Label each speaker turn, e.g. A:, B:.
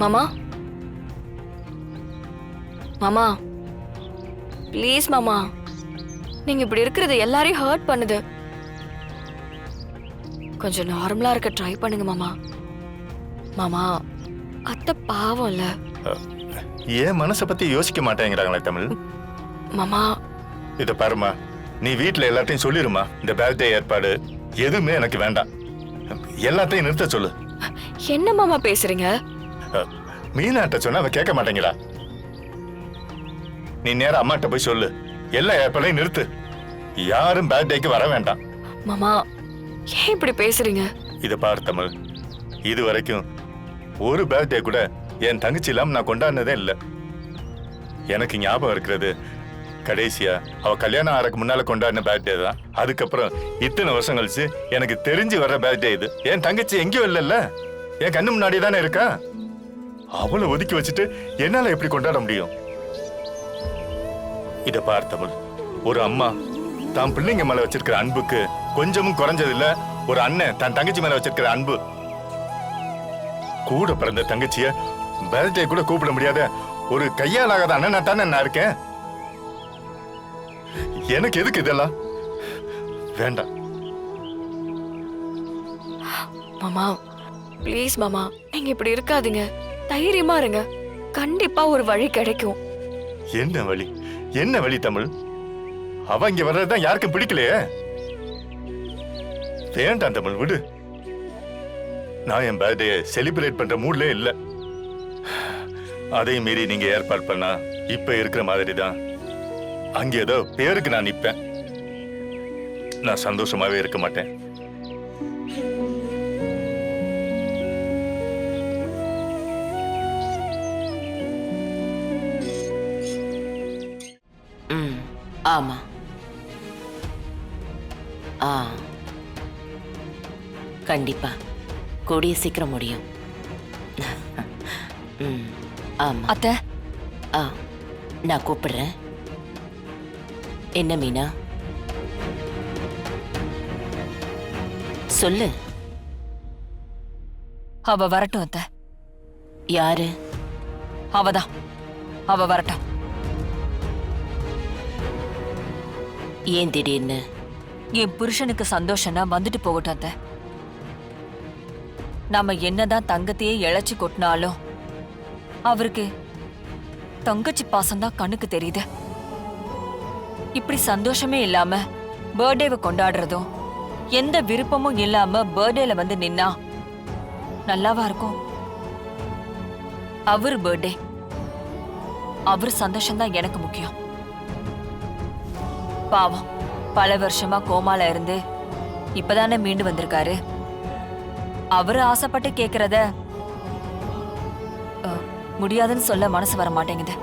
A: மாமா மாமா ப்ளீஸ் மாமா, நீங்க இப்படி இருக்கிறது எல்லாரையும் ஹர்ட் பண்ணுது. கொஞ்சம் நார்மலா இருக்க ட்ரை பண்ணுங்க மாமா. மாமா அத்தை பாவம் இல்ல.
B: ஏன் மனசை பத்தி யோசிக்க மாட்டேங்கிறாங்களே தமிழ்.
A: மாமா
B: இத பாருமா, நீ வீட்டுல எல்லாத்தையும் சொல்லிருமா. இந்த பர்த்டே ஏற்பாடு எதுவுமே எனக்கு வேண்டாம். எல்லாத்தையும் நிறுத்த சொல்லு.
A: என்ன மாமா பேசுறீங்க?
B: மீனாட்ட சொன்னா அவ கேட்க மாட்டேங்கிறா. நீ நேரா அம்மாட்ட போய் சொல்லு, எல்லா ஏற்பாடையும் நிறுத்து. யாரும் பர்த்டேக்கு வர வேண்டாம்.
A: மாமா ஏன் இப்படி பேசுறீங்க?
B: இத பாரு தமிழ், இது வரைக்கும் ஒரு பர்த்டே கூட என் தங்கச்சி இல்லாம நான் கொண்டாடினதே இல்ல. எனக்கு ஞாபகம் இருக்கிறது கடைசியா அவ கல்யாணம் ஆறதுக்கு முன்னால கொண்டாடின பர்த்டே தான். அதுக்கப்புறம் இத்தனை வருஷம் கழிச்சு எனக்கு தெரிஞ்சு வர்ற பர்த்டே இது. என் தங்கச்சி எங்கேயும் இல்லைல்ல, என் கண்ணு முன்னாடி தானே இருக்கா. அவளை ஒதுக்கி வச்சுட்டு என்னால எப்படி கொண்டாட முடியும்? இத பார் தமிழ், ஒரு அம்மா தான் பிள்ளைங்க மேல வச்சிருக்கிற அன்புக்கு கொஞ்சமும் குறைஞ்சது இல்ல. ஒரு அண்ணன் தன் தங்கச்சி மேல வச்சிருக்கிற அன்பு. கூட பிறந்த தங்கச்சிய பர்த்டே கூட கூப்பிட முடியாத ஒரு கையாலாகாத அண்ணனா தானே நான் இருக்கேன். எனக்கு எதுக்கு இதெல்லாம்? வேண்டாம்
A: மாமா ப்ளீஸ் மாமா, நீங்க இப்படி இருக்காதீங்க. தைரியமா இருங்க, கண்டிப்பா ஒரு வழி கிடைக்கும்.
B: என்ன வழி? என்ன வழி தமிழ்? அவ இங்க வர்றதுதான் யாருக்கும் பிடிக்கலையே. வேண்டாம் தமிழ், விடு. நான் என் பர்த்டே செலிப்ரேட் பண்ற மூட்ல இல்ல. அதையும் மீறி நீங்க ஏற்பாடு பண்ணா இப்ப இருக்கிற மாதிரி தான் அங்க ஏதோ பேருக்கு நான் நிப்பேன். நான் சந்தோஷமாவே இருக்க மாட்டேன்.
C: ஆமா. கண்டிப்பா கூடிய சீக்கிரம் முடியும். ஆமா
A: அத்தை.
C: நான் கூப்பிடுறேன். என்ன மீனா, சொல்லு.
A: அவ வரட்டும் அத்தை.
C: யாரு?
A: அவதான், அவ வரட்டும்.
C: ஏன் திடீர்னு?
A: என் புருஷனுக்கு சந்தோஷம்னா வந்துட்டு போகட்டும் அத்தை. நாம என்னதான் தங்கத்தையே இழைச்சு கொட்டினாலும் அவருக்கு தங்கச்சி பாசம்தான் கண்ணுக்கு தெரியுது. இப்படி சந்தோஷமே இல்லாம பர்த்டேவை கொண்டாடுறதும் எந்த விருப்பமும் இல்லாம பர்த்டேல வந்து நின்னா நல்லாவா இருக்கும்? அவர் பர்த்டே, அவர் சந்தோஷம்தான் எனக்கு முக்கியம். பாவம், பல வருஷமா கோமால இருந்து இப்பதானே மீண்டு வந்திருக்காரு. அவரு ஆசைப்பட்டு கேக்குறத முடியாதுன்னு சொல்ல மனசு வர மாட்டேங்குது.